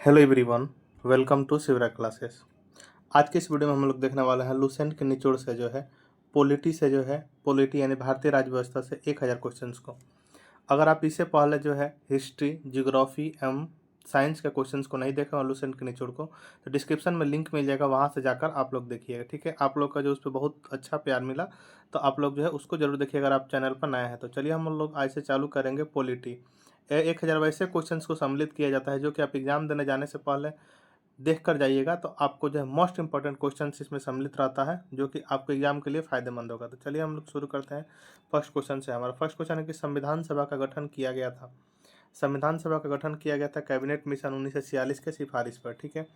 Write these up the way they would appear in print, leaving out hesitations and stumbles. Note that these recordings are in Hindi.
Hello everyone, welcome to Shivra classes. आज के इस वीडियो में हम लोग देखने वाले हैं लुसेंट के निचोड़ से जो है पॉलिटी यानी भारतीय राज्य व्यवस्था से 1000 क्वेश्चंस को। अगर आप इससे पहले जो है हिस्ट्री, ज्योग्राफी एवं साइंस के क्वेश्चंस को नहीं देखे और लुसेंट के निचोड़ को, तो डिस्क्रिप्शन में लिंक मिल जाएगा, वहाँ से जाकर आप लोग देखिएगा। ठीक है, आप लोग का जो उस पर बहुत अच्छा प्यार मिला, तो आप लोग जो है उसको जरूर देखिए अगर आप चैनल पर नए हैं तो। चलिए हम लोग आज से चालू करेंगे पॉलिटी। 1000 वैसे क्वेश्चंस को सम्मिलित किया जाता है जो कि आप एग्जाम देने जाने से पहले देख कर जाइएगा, तो आपको जो है मोस्ट इंपॉर्टेंट क्वेश्चन इसमें सम्मिलित रहता है जो कि आपको एग्जाम के लिए फायदेमंद होगा। तो चलिए हम लोग शुरू करते हैं फर्स्ट क्वेश्चन से। हमारा फर्स्ट क्वेश्चन है कि संविधान सभा का गठन किया गया था। संविधान सभा का गठन किया गया था कैबिनेट मिशन 1946 के सिफारिश पर। ठीक है,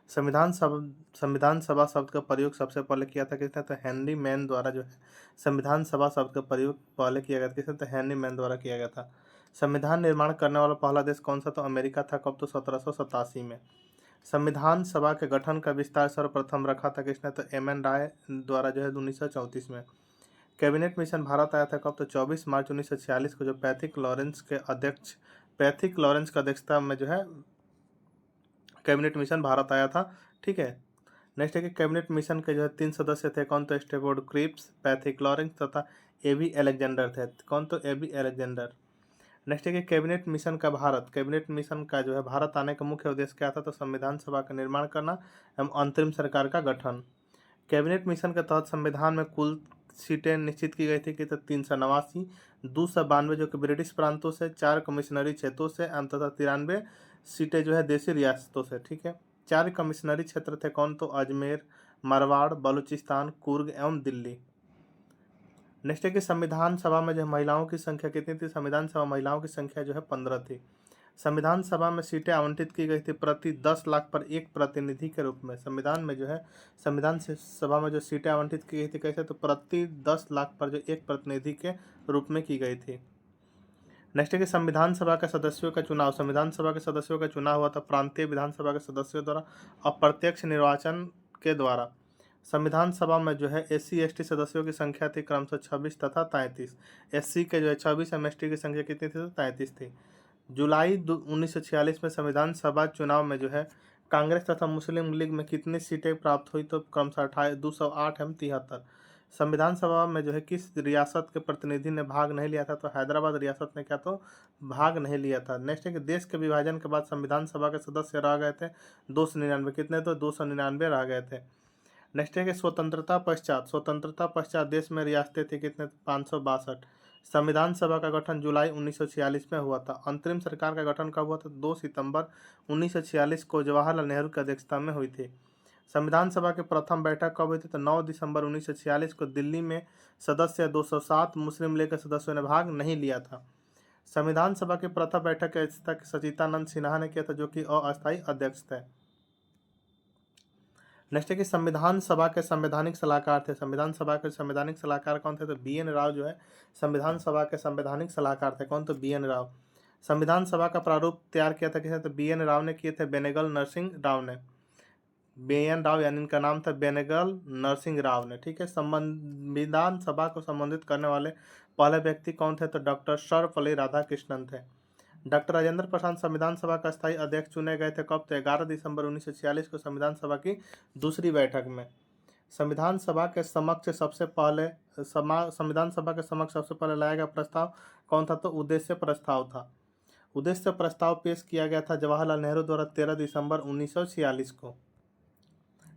संविधान सभा शब्द का प्रयोग सबसे पहले किया था किसने, तो हेनरी मैन द्वारा जो है संविधान सभा शब्द का प्रयोग पहले किया गया था किसने, तो हेनरी मैन द्वारा किया गया था। संविधान निर्माण करने वाला पहला देश कौन सा, तो अमेरिका था। कब, तो 1787 में। संविधान सभा के गठन का विस्तार सर्वप्रथम रखा था किसने, तो एम एन राय द्वारा जो है 1934 में। कैबिनेट मिशन भारत आया था कब, तो 24 मार्च 1946 को, जो पैथिक लॉरेंस की अध्यक्षता में जो है कैबिनेट मिशन भारत आया था। ठीक है, नेक्स्ट है कि कैबिनेट मिशन के जो है 3 सदस्य थे। कौन, तो स्टेफोर्ड क्रिप्स, पैथिक लॉरेंस तथा एबी अलेक्जेंडर थे। कौन, तो एबी अलेक्जेंडर। नेक्स्ट है कि कैबिनेट मिशन का जो है भारत आने का मुख्य उद्देश्य क्या था, तो संविधान सभा का निर्माण करना एवं अंतरिम सरकार का गठन। कैबिनेट मिशन के तहत संविधान में कुल सीटें निश्चित की गई थी कि 389, 292 जो कि ब्रिटिश प्रांतों से, 4 कमिश्नरी क्षेत्रों से तथा 93 सीटें जो है देशी रियासतों से। ठीक है, 4 कमिश्नरी क्षेत्र थे। कौन, तो अजमेर, मारवाड़, बलूचिस्तान, कुर्ग एवं दिल्ली। नेक्स्ट है कि संविधान सभा में जो महिलाओं की संख्या कितनी थी, संविधान सभा महिलाओं की संख्या जो है 15 थी। संविधान सभा में सीटें आवंटित की गई थी प्रति 10 लाख पर एक प्रतिनिधि के रूप में। संविधान में जो है संविधान सभा में जो सीटें आवंटित की गई थी कैसे, तो प्रति 10 लाख पर जो एक प्रतिनिधि के रूप में की गई थी। नेक्स्ट है कि संविधान सभा के सदस्यों का चुनाव, संविधान सभा के सदस्यों का चुनाव हुआ था प्रांतीय विधानसभा के सदस्यों द्वारा अप्रत्यक्ष निर्वाचन के द्वारा। संविधान सभा में जो है SC ST सदस्यों की संख्या थी क्रमशः 26 तथा 33। SC के जो है 26, MST की संख्या कितनी थी, तो 33 थी। जुलाई 1946 में संविधान सभा चुनाव में जो है कांग्रेस तथा मुस्लिम लीग में कितनी सीटें प्राप्त हुई, तो क्रमशः 208 एवं 73। संविधान सभा में जो है किस रियासत के प्रतिनिधि ने भाग नहीं लिया था, तो हैदराबाद रियासत ने क्या तो भाग नहीं लिया था। नेक्स्ट है कि देश के विभाजन के बाद संविधान सभा के सदस्य रह गए थे 299, कितने, तो 299 रह गए थे। नेक्स्ट है कि स्वतंत्रता पश्चात देश में रियासतें थी कितने, 562। संविधान सभा का गठन जुलाई 1946 में हुआ था। अंतरिम सरकार का गठन कब हुआ था, 2 सितंबर 1946 को जवाहरलाल नेहरू की अध्यक्षता में हुई थी। संविधान सभा की प्रथम बैठक कब हुई थी, तो 9 दिसंबर 1946 को दिल्ली में। सदस्य 207, मुस्लिम लीग के सदस्यों ने भाग नहीं लिया था। संविधान सभा की प्रथम बैठक की अध्यक्षता सचिदानंद सिन्हा ने किया था, जो कि अस्थायी अध्यक्ष थे। नेक्स्ट है कि संविधान सभा के संवैधानिक सलाहकार थे। संविधान सभा के संवैधानिक सलाहकार कौन थे, तो BN राव जो है संविधान सभा के संवैधानिक सलाहकार थे। कौन, तो BN राव। संविधान सभा का प्रारूप तैयार किया था किसने, तो BN राव ने किए थे, बेनेगल नरसिंह राव ने। BN राव यानी इनका नाम था बेनेगल नरसिंह राव ने। ठीक है, संविधान सभा को संबोधित करने वाले पहले व्यक्ति कौन थे, तो डॉक्टर सर्वपल्ली राधाकृष्णन थे। डॉक्टर राजेंद्र प्रसाद संविधान सभा का स्थायी अध्यक्ष चुने गए थे। कब, तो 11 दिसंबर 1946 को संविधान सभा की दूसरी बैठक में। संविधान सभा के समक्ष सबसे पहले लाया गया प्रस्ताव कौन था, तो उद्देश्य प्रस्ताव था। उद्देश्य प्रस्ताव पेश किया गया था जवाहरलाल नेहरू द्वारा 13 दिसंबर 1946 को।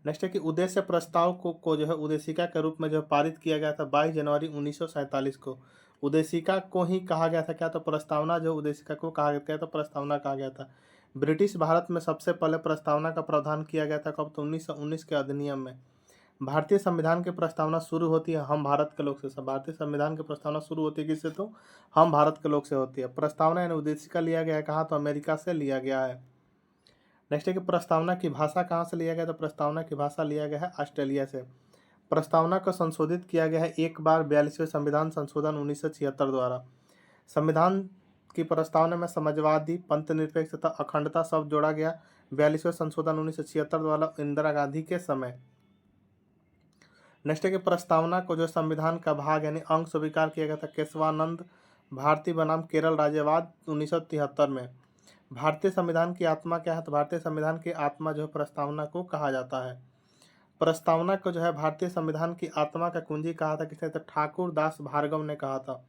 नेक्स्ट है कि उद्देश्य प्रस्ताव को जो है उद्देशिका के रूप में जो पारित किया गया था 22 जनवरी 1947 को। उद्देशिका को ही कहा गया था क्या, तो प्रस्तावना, जो उद्देशिका को कहा गया था प्रस्तावना कहा गया था। ब्रिटिश भारत में सबसे पहले प्रस्तावना का प्रावधान किया गया था कब, तो 1919 के अधिनियम में। भारतीय संविधान की प्रस्तावना शुरू होती है हम भारत के लोग से। भारतीय संविधान की प्रस्तावना शुरू होती है किससे, तो हम भारत के लोग से होती है। प्रस्तावना यानी उद्देशिका लिया गया है कहाँ, तो अमेरिका से लिया गया है। नेक्स्ट है कि प्रस्तावना की भाषा कहाँ से लिया गया, तो प्रस्तावना की भाषा लिया गया है ऑस्ट्रेलिया से। प्रस्तावना को संशोधित किया गया है एक बार 42वें संविधान संशोधन 1976 द्वारा। संविधान की प्रस्तावना में समाजवादी, पंथनिरपेक्ष तथा अखंडता शब्द जोड़ा गया 42वें संशोधन 1976 द्वारा इंदिरा गांधी के समय। नेक्स्ट है कि प्रस्तावना को जो संविधान का भाग यानी अंग स्वीकार किया गया था केशवानंद भारती बनाम केरल राज्यवाद 1973 में। भारतीय संविधान की आत्मा क्या है? तो भारतीय संविधान की आत्मा जो है प्रस्तावना को कहा जाता है। प्रस्तावना को जो है भारतीय संविधान की आत्मा का कुंजी कहा था किसने? तो ठाकुर दास भार्गव ने कहा था।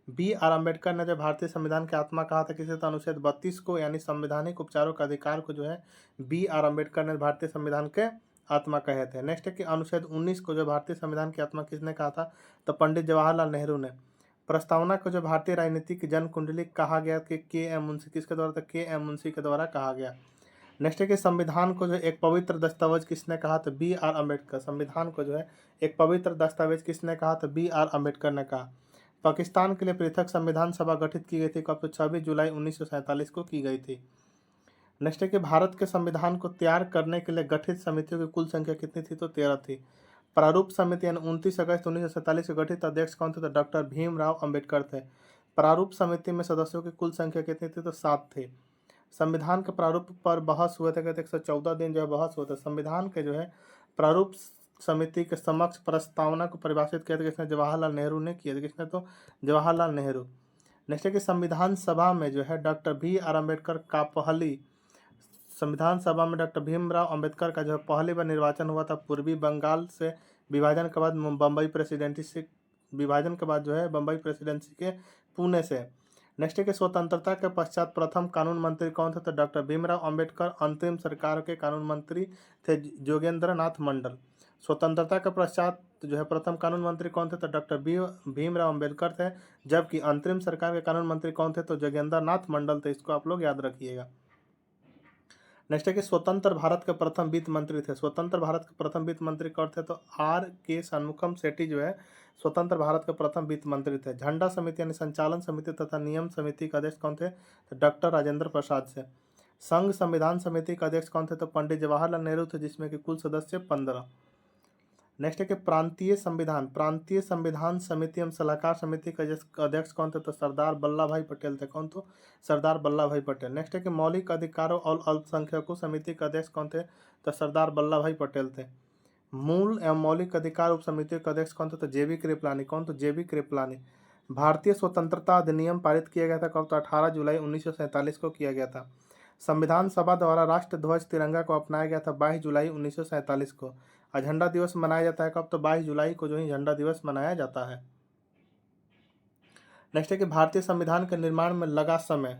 बी आर अम्बेडकर ने जो भारतीय संविधान की आत्मा कहा था किसे? तो अनुच्छेद 32 को, यानी संवैधानिक उपचारों का अधिकार को जो है बी आर अम्बेडकर ने भारतीय संविधान के आत्मा कहे थे। नेक्स्ट है कि अनुच्छेद 19 को जो भारतीय संविधान की आत्मा किसने कहा था? तो पंडित जवाहरलाल नेहरू ने। प्रस्तावना को जो भारतीय राजनीति की जन कुंडली कहा गया कि के एम मुंशी किसके द्वारा? तो के एम मुंशी के द्वारा कहा गया। नेक्स्ट है कि संविधान को जो एक पवित्र दस्तावेज किसने कहा? तो बी आर अम्बेडकर। संविधान को जो है एक पवित्र दस्तावेज किसने कहा? तो बी आर अम्बेडकर ने कहा। पाकिस्तान के लिए पृथक संविधान सभा गठित की गई थी कब? तो 26 जुलाई 1947 को की गई थी। नेक्स्ट है कि भारत के संविधान को तैयार करने के लिए गठित समितियों की कुल संख्या कितनी थी? तो 13 थी। प्रारूप समिति यानी 29 अगस्त 1947 के गठित अध्यक्ष कौन थे? तो डॉक्टर भीमराव अंबेडकर थे। प्रारूप समिति में सदस्यों की कुल संख्या कितनी थी? तो 7 थी। संविधान के प्रारूप पर बहस हुए थे, कहते 114 दिन जो है बहस हुआ था। संविधान के जो है प्रारूप समिति के समक्ष प्रस्तावना को परिभाषित किया था किसने? जवाहरलाल नेहरू ने किया था। किसने? तो जवाहरलाल नेहरू। नेक्स्ट है कि संविधान सभा में जो है डॉक्टर बी आर अम्बेडकर का पहली संविधान सभा में डॉक्टर भीमराव अंबेडकर का जो है पहली बार निर्वाचन हुआ था पूर्वी बंगाल से विभाजन के बाद बम्बई प्रेसिडेंसी से विभाजन के बाद जो है बम्बई प्रेसिडेंसी के पुणे से। नेक्स्ट है कि स्वतंत्रता के पश्चात प्रथम कानून मंत्री कौन थे? तो डॉक्टर भीमराव अंबेडकर अंतरिम सरकार के कानून मंत्री थे जोगेंद्र नाथ मंडल। स्वतंत्रता के पश्चात जो है प्रथम कानून मंत्री कौन थे? तो डॉक्टर भीमराव अंबेडकर थे। जबकि अंतरिम सरकार के कानून मंत्री कौन थे? तो जोगेंद्र नाथ मंडल थे। इसको आप लोग याद रखिएगा। नेक्स्ट है कि स्वतंत्र भारत के प्रथम वित्त मंत्री थे। स्वतंत्र भारत के प्रथम वित्त मंत्री कौन थे? तो आर के शनमुखम सेठी जो है स्वतंत्र भारत के प्रथम वित्त मंत्री थे। झंडा समिति यानी संचालन समिति तथा नियम समिति का अध्यक्ष कौन थे? तो डॉक्टर राजेंद्र प्रसाद से। संघ संविधान समिति का अध्यक्ष कौन थे? तो पंडित जवाहरलाल नेहरू थे, जिसमें कि कुल सदस्य 15। नेक्स्ट है कि प्रांतीय संविधान समिति एवं सलाहकार समिति का अध्यक्ष कौन थे? तो सरदार वल्लभ भाई पटेल थे। कौन? तो सरदार वल्लभ भाई पटेल। नेक्स्ट है कि मौलिक अधिकारों और अल्पसंख्यकों समिति का अध्यक्ष कौन थे? तो सरदार वल्लभ भाई पटेल थे। मूल एवं मौलिक अधिकार उप समिति का अध्यक्ष कौन थे? तो जेबी कृपलानी। कौन? तो जेबी कृपलानी। भारतीय स्वतंत्रता अधिनियम पारित किया गया था कब? तो 18 जुलाई 1947 को किया गया था। संविधान सभा द्वारा राष्ट्र ध्वज तिरंगा को अपनाया गया था 22 जुलाई 1947 को। झंडा दिवस मनाया जाता है कब? तो 22 जुलाई को जो है झंडा दिवस मनाया जाता है। नेक्स्ट है कि भारतीय संविधान के निर्माण में लगा समय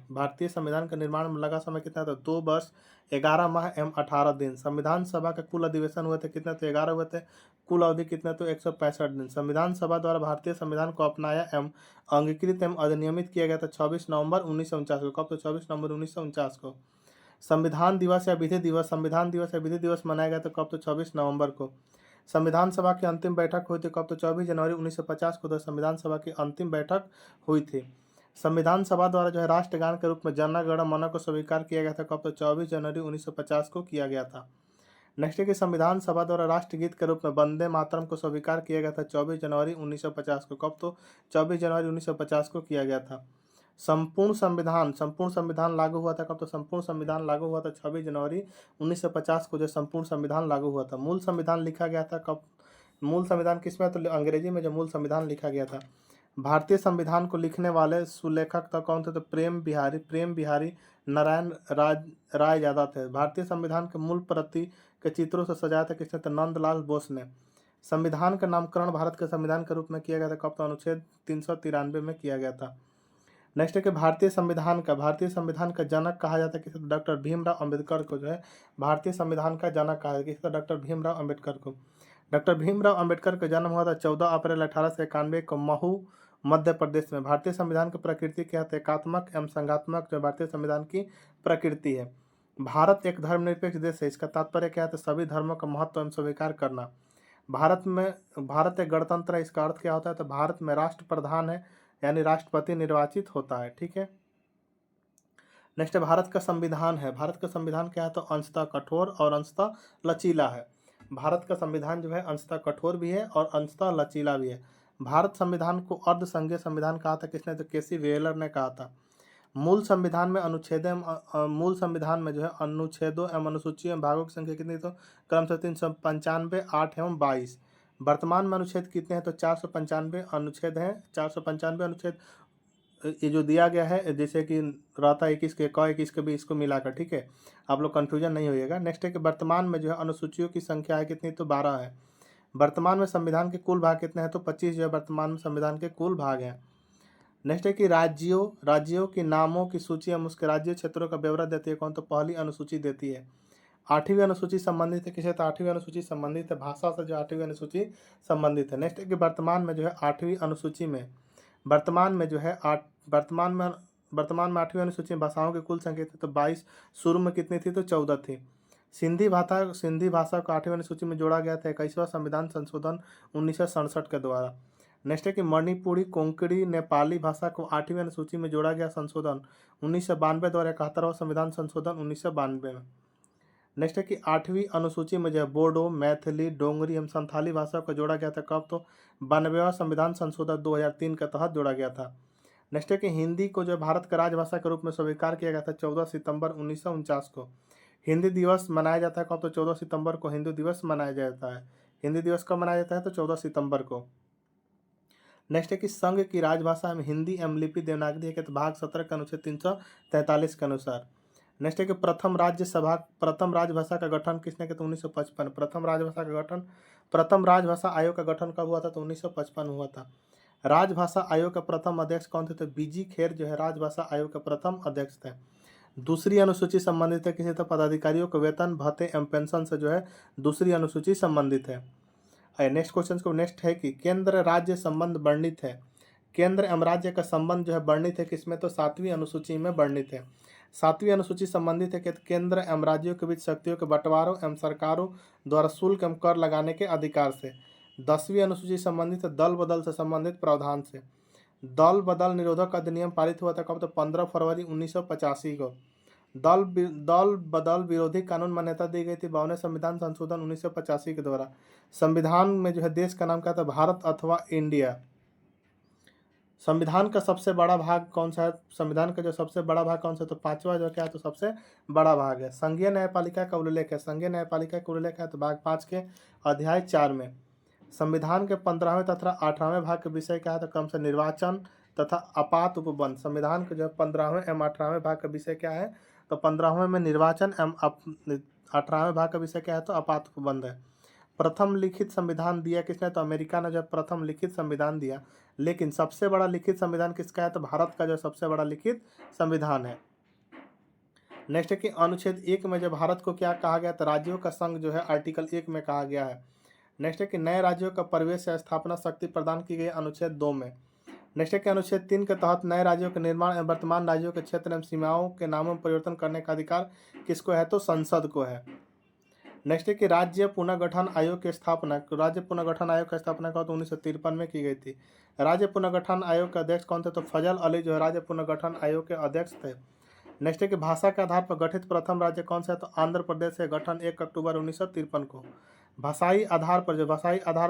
कितना था? 2 वर्ष 11 माह एवं 18 दिन। संविधान सभा के कुल अधिवेशन हुए थे कितने? तो 11 हुए थे। कुल अवधि कितने? तो 165 दिन। संविधान सभा द्वारा भारतीय संविधान को अपनाया एवं अंगीकृत एवं अधिनियमित किया गया था 24 नवंबर 1949 को। कब? तो 24 नवंबर 1949 को। संविधान दिवस या विधि दिवस मनाया गया था कब? तो 24 नवंबर को। संविधान सभा की अंतिम बैठक हुई थी कब? तो 24 जनवरी 1950 को। तो संविधान सभा की अंतिम बैठक हुई थी। संविधान सभा द्वारा जो है राष्ट्रगान के रूप में जन गण मन को स्वीकार किया गया था कब? तो 24 जनवरी 1950 को किया गया था। नेक्स्ट है कि संविधान सभा द्वारा राष्ट्रगीत के रूप में वंदे मातरम को स्वीकार किया गया था 24 जनवरी 1950 को। कब? तो 24 जनवरी 1950 को किया गया था। संपूर्ण संविधान लागू हुआ था कब? तो संपूर्ण संविधान लागू हुआ था 26 जनवरी 1950 को जो संपूर्ण संविधान लागू हुआ था। मूल संविधान लिखा गया था कब? मूल संविधान किसमें? तो अंग्रेजी में जो मूल संविधान लिखा गया था। भारतीय संविधान को लिखने वाले सुलेखक तो कौन थे? तो प्रेम बिहारी नारायण राय यादव थे। भारतीय संविधान के मूल प्रति के चित्रों से सजाया था किसने? तो नंदलाल बोस ने। संविधान का नामकरण भारत के संविधान के रूप में किया गया था कब? तो अनुच्छेद 393 में किया गया था। नेक्स्ट है कि भारतीय संविधान का जनक कहा जाता है किसे? डॉक्टर भीमराव अंबेडकर को जो है भारतीय संविधान का जनक कहा जाता है किसे? डॉक्टर भीमराव अंबेडकर को। डॉक्टर भीमराव अंबेडकर का जन्म हुआ था 14 अप्रैल 1891 को महू मध्य प्रदेश में। भारतीय संविधान की प्रकृति क्या है? एकात्मक एवं संघात्मक जो भारतीय संविधान की प्रकृति है। भारत एक धर्मनिरपेक्ष देश है। इसका तात्पर्य क्या है? तो सभी धर्मों का महत्व एवं स्वीकार करना। भारत एक गणतंत्र है। इसका अर्थ क्या होता है? तो भारत में राष्ट्र प्रधान है, यानी राष्ट्रपति निर्वाचित होता है। ठीक है। नेक्स्ट भारत का संविधान क्या है? तो अंशतः कठोर और अंशतः लचीला है। भारत का संविधान जो है अंशतः कठोर भी है और अंशतः लचीला भी है। भारत संविधान को अर्ध संघीय संविधान कहा था किसने? तो केसी वेलर ने कहा था। मूल संविधान में जो है अनुच्छेदों एवं अनुसूचियों एवं भागों की संख्या कितनी? तो क्रमशः 395, 8 एवं 22। वर्तमान में अनुच्छेद कितने हैं? तो 495 अनुच्छेद हैं। 495 अनुच्छेद ये जो दिया गया है जैसे कि रहता है 21 के क 21 के भी इसको मिलाकर, ठीक है, आप लोग कन्फ्यूजन नहीं होइएगा। नेक्स्ट है कि वर्तमान में जो है अनुसूचियों की संख्या है कितनी, तो 12 है। वर्तमान में संविधान के कुल भाग कितने हैं, तो 25 जो है वर्तमान में संविधान के कुल भाग हैं। नेक्स्ट है कि राज्यों के नामों की सूची हम उसके राज्य क्षेत्रों का ब्यौरा देती है कौन, तो पहली अनुसूची देती है। 8वीं अनुसूची संबंधित है किसे, तो 8वीं अनुसूची संबंधित है भाषा से, जो 8वीं अनुसूची संबंधित है। नेक्स्ट है कि वर्तमान में जो है 8वीं अनुसूची में वर्तमान में जो है वर्तमान में 8वीं अनुसूची में भाषाओं की कुल संख्या थी तो 22, शुरू में कितनी थी, तो 14 थी। सिंधी भाषा को 8वीं अनुसूची में जोड़ा गया था 21वां संविधान संशोधन 1967 के द्वारा। नेक्स्ट है कि मणिपुरी, कोंकणी, नेपाली भाषा को 8वीं अनुसूची में जोड़ा गया संशोधन 1992 द्वारा 71वां संविधान संशोधन 1992 में। नेक्स्ट है कि 8वीं अनुसूची में जो है बोडो, मैथिली, डोंगरी एवं संथाली भाषा को जोड़ा गया था कब, तो 92वां संविधान संशोधन 2003 के तहत जोड़ा गया था। नेक्स्ट है कि हिंदी को जो भारत का राजभाषा के रूप में स्वीकार किया गया था 14 सितंबर 1949 को। हिंदी दिवस मनाया जाता है कब, तो 14 सितंबर को हिंदी दिवस मनाया जाता है। हिंदी दिवस कब मनाया जाता है, तो 14 सितंबर को। नेक्स्ट है कि संघ की राजभाषा में हिंदी एवं लिपि देवनागरी है कि, तो भाग 17 के अनुच्छेद 343 के अनुसार। नेक्स्ट है कि प्रथम राजभाषा का गठन किसने किया, तो 1955। प्रथम राजभाषा आयोग का गठन कब हुआ था, तो 1955 हुआ था। राजभाषा आयोग का प्रथम अध्यक्ष कौन थे, तो बीजी खेर जो है राजभाषा आयोग का प्रथम अध्यक्ष थे। दूसरी अनुसूची संबंधित है किसी, तो पदाधिकारियों को वेतन, भत्ते एवं पेंशन से जो है दूसरी अनुसूची संबंधित है। नेक्स्ट क्वेश्चन को नेक्स्ट है कि केंद्र राज्य संबंध वर्णित है। केंद्र एवं राज्य का संबंध जो है वर्णित है किसमें, तो 7वीं अनुसूची में वर्णित है। 7वीं अनुसूची संबंधित है कि केंद्र एवं राज्यों के बीच शक्तियों के बंटवारों एवं सरकारों द्वारा शुल्क एवं कर लगाने के अधिकार से। 10वीं अनुसूची संबंधित है दल बदल से संबंधित प्रावधान से। दल बदल निरोधक अधिनियम पारित हुआ था कब, तो 15 फरवरी 1985 को। दल बदल विरोधी कानून मान्यता दी गई थी 52वें संविधान संशोधन 1985 के द्वारा। संविधान में जो है देश का नाम क्या था, भारत अथवा इंडिया। संविधान का सबसे बड़ा भाग कौन सा है, संविधान का जो सबसे बड़ा भाग कौन सा है, तो 5वां जो क्या है, तो सबसे बड़ा भाग है। संघीय न्यायपालिका का उल्लेख है, संघीय न्यायपालिका का उल्लेख है तो भाग 5 के अध्याय 4 में। संविधान के 15वें तथा 18वें भाग के विषय क्या है, तो क्रम से निर्वाचन तथा आपात उपबंध। संविधान के जो 15वें एवं 18वें भाग का विषय क्या है, तो 15वें में निर्वाचन एवं 18वें भाग का विषय क्या है, तो आपात उपबंध है। प्रथम लिखित संविधान दिया किसने, तो अमेरिका ने जब प्रथम लिखित संविधान दिया। लेकिन सबसे बड़ा लिखित संविधान किसका है, तो भारत का जो सबसे बड़ा लिखित संविधान है। नेक्स्ट है कि अनुच्छेद 1 में जब भारत को क्या कहा गया, तो राज्यों का संघ जो है आर्टिकल 1 में कहा गया है। नेक्स्ट है कि नए राज्यों का प्रवेश या स्थापना शक्ति प्रदान की गई अनुच्छेद 2 में। नेक्स्ट है कि अनुच्छेद 3 के तहत नए राज्यों के निर्माण एवं वर्तमान राज्यों के क्षेत्र एवं सीमाओं के नामों में परिवर्तन करने का अधिकार किसको है, तो संसद को है। नेक्स्ट है कि राज्य पुनर्गठन आयोग की स्थापना का 1953 में की गई थी। राज्य पुनर्गठन आयोग के अध्यक्ष कौन थे, तो फजल अली जो है राज्य पुनर्गठन आयोग के अध्यक्ष थे। नेक्स्ट है कि भाषा के आधार पर गठित प्रथम राज्य कौन सा है, तो आंध्र प्रदेश से गठन 1 अक्टूबर 1953 को। भाषाई आधार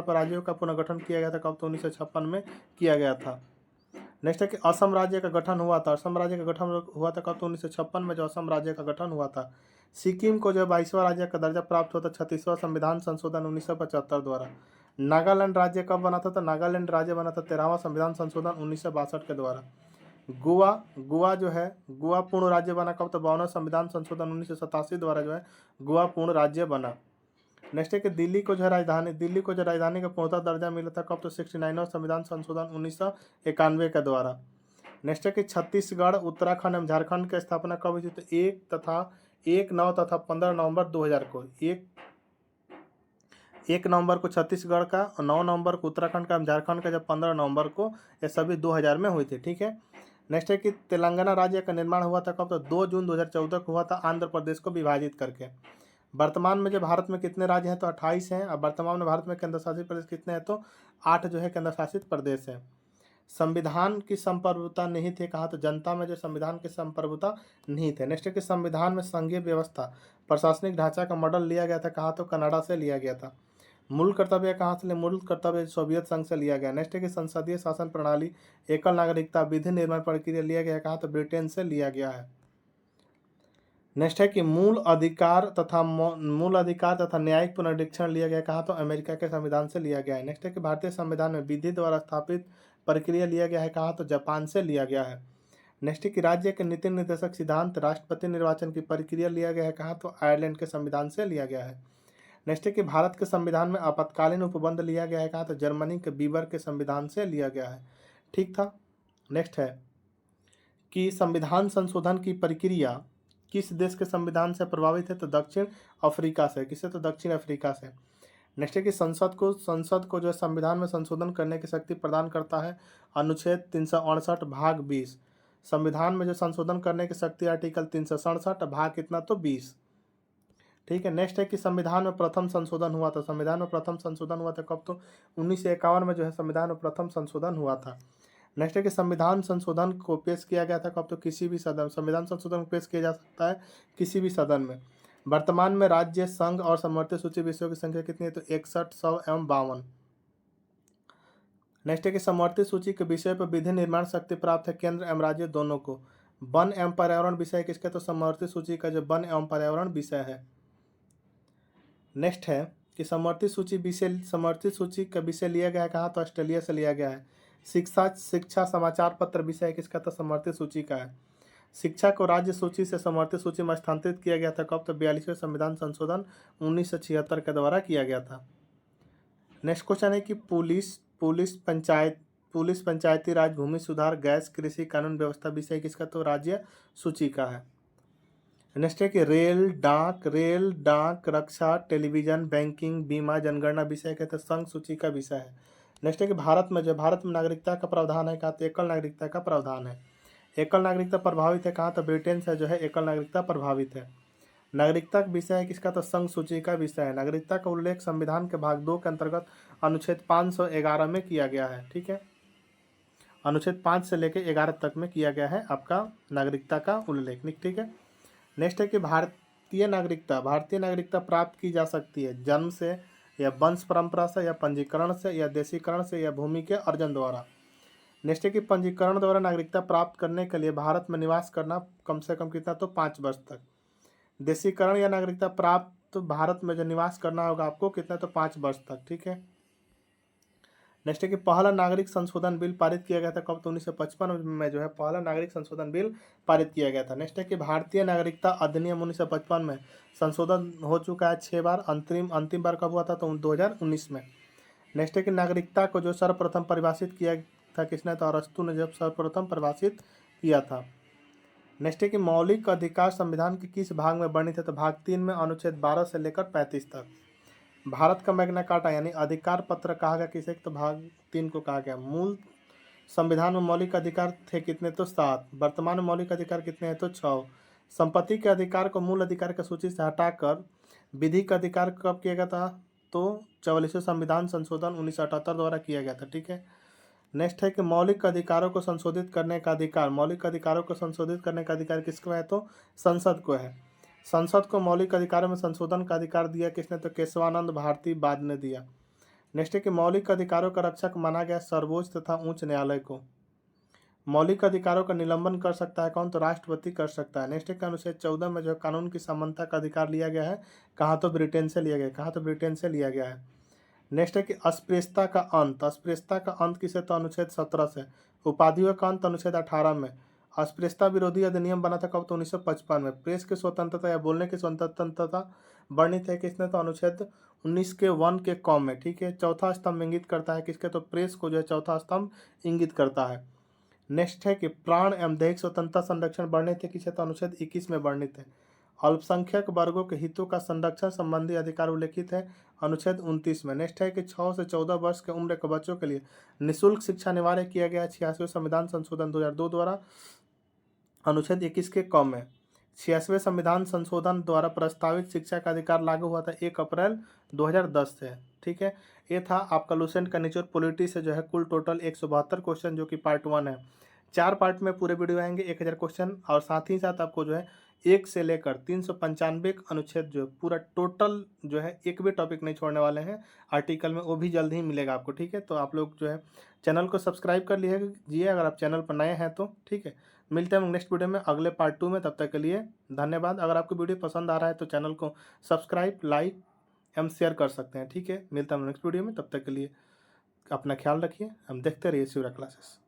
पर राज्यों का पुनर्गठन किया गया था कब, तो 1956 में किया गया था। नेक्स्ट है कि असम राज्य का गठन हुआ था, कब, तो 1956 में जो असम राज्य का गठन हुआ था। सिक्किम को जो 22वां राज्य का दर्जा प्राप्त हुआ था 36वां संविधान संशोधन 1975 द्वारा। नागालैंड राज्य कब बना था, तो नागालैंड राज्य बना था 13वां संविधान संशोधन 1962 के द्वारा। गोवा पूर्ण राज्य बना कब, तो 52वां संविधान संशोधन 1987 द्वारा जो है गोवा पूर्ण राज्य बना। नेक्स्ट है कि दिल्ली को जो राजधानी का पूर्णतः दर्जा मिला था कब, तो 69वां संविधान संशोधन 1991 के द्वारा। नेक्स्ट है कि छत्तीसगढ़, उत्तराखंड एवं झारखंड की स्थापना कब हुई थी, तो 1 9 तथा 15 नवंबर 2000 को। 1 नवंबर को छत्तीसगढ़ का और 9 नवंबर को उत्तराखंड का एवं झारखंड का जब 15 नवंबर को, ये सभी 2000 में हुई थी, ठीक है। नेक्स्ट है कि तेलंगाना राज्य का निर्माण हुआ था कब, तो 2 जून 2014 को हुआ था आंध्र प्रदेश को विभाजित करके। वर्तमान में जो भारत में कितने राज्य हैं, तो 28 हैं। अब वर्तमान में भारत में केंद्र शासित प्रदेश कितने हैं, तो 8 जो है केंद्र शासित प्रदेश है। संविधान की संप्रभुता निहित है कहा, तो जनता में जो संविधान की संप्रभुता निहित है। नेक्स्ट है कि संविधान में संघीय व्यवस्था प्रशासनिक ढांचा का मॉडल लिया गया था कहा, तो कनाडा से लिया गया था। मूल कर्तव्य कहाँ से, मूल कर्तव्य सोवियत संघ से लिया गया। नेक्स्ट है कि संसदीय शासन प्रणाली, एकल नागरिकता, विधि निर्माण प्रक्रिया लिया गया कहा, तो ब्रिटेन से लिया गया है। नेक्स्ट है कि मूल अधिकार तथा न्यायिक पुनरीक्षण लिया गया कहा, तो अमेरिका के संविधान से लिया गया है। नेक्स्ट है कि भारतीय संविधान में विधि द्वारा स्थापित प्रक्रिया लिया गया है कहाँ, तो जापान से लिया गया है। नेक्स्ट है कि राज्य के नीति निर्देशक सिद्धांत राष्ट्रपति निर्वाचन की प्रक्रिया लिया गया है कहाँ, तो आयरलैंड के संविधान से लिया गया है। नेक्स्ट है कि भारत के संविधान में आपातकालीन उपबंध लिया गया है कहाँ, तो जर्मनी के बीबर के संविधान से लिया गया है। ठीक था। नेक्स्ट है कि संविधान संशोधन की प्रक्रिया किस देश के संविधान से प्रभावित है, तो दक्षिण अफ्रीका से। किससे, तो दक्षिण अफ्रीका से। नेक्स्ट है कि संसद को जो संविधान में संशोधन करने की शक्ति प्रदान करता है अनुच्छेद 368 भाग 20। संविधान में जो संशोधन करने की शक्ति आर्टिकल 367 भाग कितना, तो 20। ठीक है। नेक्स्ट है कि संविधान में प्रथम संशोधन हुआ था। संविधान में प्रथम संशोधन हुआ था कब, तो 1951 में जो है संविधान में प्रथम संशोधन हुआ था। नेक्स्ट है कि संविधान संशोधन को पेश किया गया था कब, तो किसी भी सदन। संविधान संशोधन को पेश किया जा सकता है किसी भी सदन में। वर्तमान में राज्य, संघ और समवर्ती सूची विषयों की संख्या कितनी है, तो 61, 100 एवं 52। नेक्स्ट है कि समवर्ती सूची के विषय पर विधि निर्माण शक्ति प्राप्त है केंद्र एवं राज्य दोनों को। वन एवं पर्यावरण विषय किसका, तो समवर्ती सूची का जो वन एवं पर्यावरण विषय है। नेक्स्ट है कि समवर्ती सूची का विषय लिया गया है कहाँ, तो ऑस्ट्रेलिया से लिया गया है। शिक्षा समाचार पत्र विषय किसका, तो समवर्ती सूची का है। शिक्षा को राज्य सूची से समवर्ती सूची में स्थानांतरित किया गया था कब, तो 42वें संविधान संशोधन 1976 के द्वारा किया गया था। नेक्स्ट क्वेश्चन है कि पुलिस पंचायती राज, भूमि सुधार, गैस, कृषि कानून व्यवस्था विषय किसका, तो राज्य सूची का है। नेक्स्ट है कि रेल, डाक, रक्षा, टेलीविजन, बैंकिंग, बीमा, जनगणना विषय कहते हैं संघ सूची का विषय है। नेक्स्ट है कि भारत में नागरिकता का प्रावधान है कहाँ, तो एकल नागरिकता का प्रावधान है। एकल नागरिकता प्रभावित है कहाँ, तो ब्रिटेन से जो है एकल नागरिकता प्रभावित है। नागरिकता का विषय है किसका, तो संघ सूची का विषय है। नागरिकता का उल्लेख संविधान के भाग 2 के अंतर्गत अनुच्छेद 511 में किया गया है। ठीक है, अनुच्छेद 5 से लेकर 11 तक में किया गया है आपका नागरिकता का उल्लेख। ठीक है। नेक्स्ट है कि भारतीय नागरिकता प्राप्त की जा सकती है जन्म से या वंश परंपरा से या पंजीकरण से या देशीकरण से या भूमि के अर्जन द्वारा। नेक्स्ट है कि पंजीकरण द्वारा नागरिकता प्राप्त करने के लिए भारत में निवास करना कम से कम कितना, तो 5 वर्ष तक। देशीकरण या नागरिकता प्राप्त तो भारत में जो निवास करना होगा आपको कितना, तो 5 वर्ष तक। ठीक है। नेक्स्ट है कि पहला नागरिक संशोधन बिल पारित किया गया था कब, तो 1955 में जो है पहला नागरिक संशोधन बिल पारित किया गया था। नेक्स्ट है कि भारतीय नागरिकता अधिनियम 1955 में संशोधन हो चुका है 6 बार। अंतिम बार कब हुआ था, तो 2019 में। नेक्स्ट है कि नागरिकता को जो सर्वप्रथम परिभाषित किया था किसने, तो अरस्तु ने जब सर्वप्रथम परिभाषित किया था। नेक्स्ट है कि मौलिक अधिकार संविधान के किस भाग में वर्णित है, तो भाग 3 में अनुच्छेद 12 से लेकर 35 तक। भारत का मैग्ना कार्टा यानी अधिकार पत्र कहा गया किसे, तो भाग 3 को कहा गया। मूल संविधान में मौलिक अधिकार थे कितने, तो 7। वर्तमान में मौलिक अधिकार कितने हैं, तो 6। संपत्ति के अधिकार को मूल अधिकार की सूची से हटाकर विधिक अधिकार कब किया गया था, तो 44वें संविधान संशोधन 1978 द्वारा किया गया था। ठीक है। नेक्स्ट है कि मौलिक अधिकारों को संशोधित करने का अधिकार किसको है, तो संसद को है। संसद को मौलिक अधिकारों में संशोधन का अधिकार दिया किसने, तो केशवानंद भारती बाद ने दिया। नेक्स्ट है कि मौलिक अधिकारों का रक्षक माना गया सर्वोच्च तथा उच्च न्यायालय को। मौलिक अधिकारों का निलंबन कर सकता है कौन, तो राष्ट्रपति कर सकता है। नेक्स्ट है कि अनुच्छेद 14 में जो कानून की समानता का अधिकार लिया गया है कहाँ, तो ब्रिटेन से लिया गया है। नेक्स्ट है कि अस्पृश्यता का अंत किसे, तो अनुच्छेद 17 से। उपाधियों का अंत अनुच्छेद 18 में। अस्पृश्यता विरोधी अधिनियम बना था कब, तो 1955 में। प्रेस की स्वतंत्रता या बोलने की स्वतंत्रता वर्णित है किसने, तो अनुच्छेद 19 के 1 के कॉम में। ठीक है। चौथा स्तंभ इंगित करता है किसके, तो प्रेस को जो है चौथा स्तंभ इंगित करता है। नेक्स्ट है कि प्राण एवं दैहिक स्वतंत्रता संरक्षण वर्णित है किसे, तो अनुच्छेद 21 में वर्णित है। अल्पसंख्यक वर्गों के हितों का संरक्षण संबंधी अधिकार उल्लेखित है अनुच्छेद 29 में। नेक्स्ट है कि 6 से 14 वर्ष के उम्र के बच्चों के लिए निःशुल्क शिक्षा अनिवार्य किया गया 86वें संविधान संशोधन 2002 द्वारा अनुच्छेद 21 के क में। 86वें संविधान संशोधन द्वारा प्रस्तावित शिक्षा का अधिकार लागू हुआ था 1 अप्रैल 2010 से। ठीक है। ये था आपका लुसेंट का निचोड़ पॉलिटी से जो है कुल टोटल 172 क्वेश्चन जो कि पार्ट 1 है। 4 पार्ट में पूरे वीडियो आएंगे 1000 क्वेश्चन, और साथ ही साथ आपको जो है 1 से लेकर 395 अनुच्छेद जो पूरा टोटल जो है एक भी टॉपिक नहीं छोड़ने वाले हैं आर्टिकल में, वो भी जल्द ही मिलेगा आपको। ठीक है। तो आप लोग जो है चैनल को सब्सक्राइब कर लीजिए अगर आप चैनल पर नए हैं तो। ठीक है। मिलते हैं हम नेक्स्ट वीडियो में अगले पार्ट 2 में। तब तक के लिए धन्यवाद। अगर आपको वीडियो पसंद आ रहा है तो चैनल को सब्सक्राइब, लाइक एवं शेयर कर सकते हैं। ठीक है। मिलता हूँ नेक्स्ट वीडियो में, तब तक के लिए अपना ख्याल रखिए, हम देखते रहिए शिवरा क्लासेस।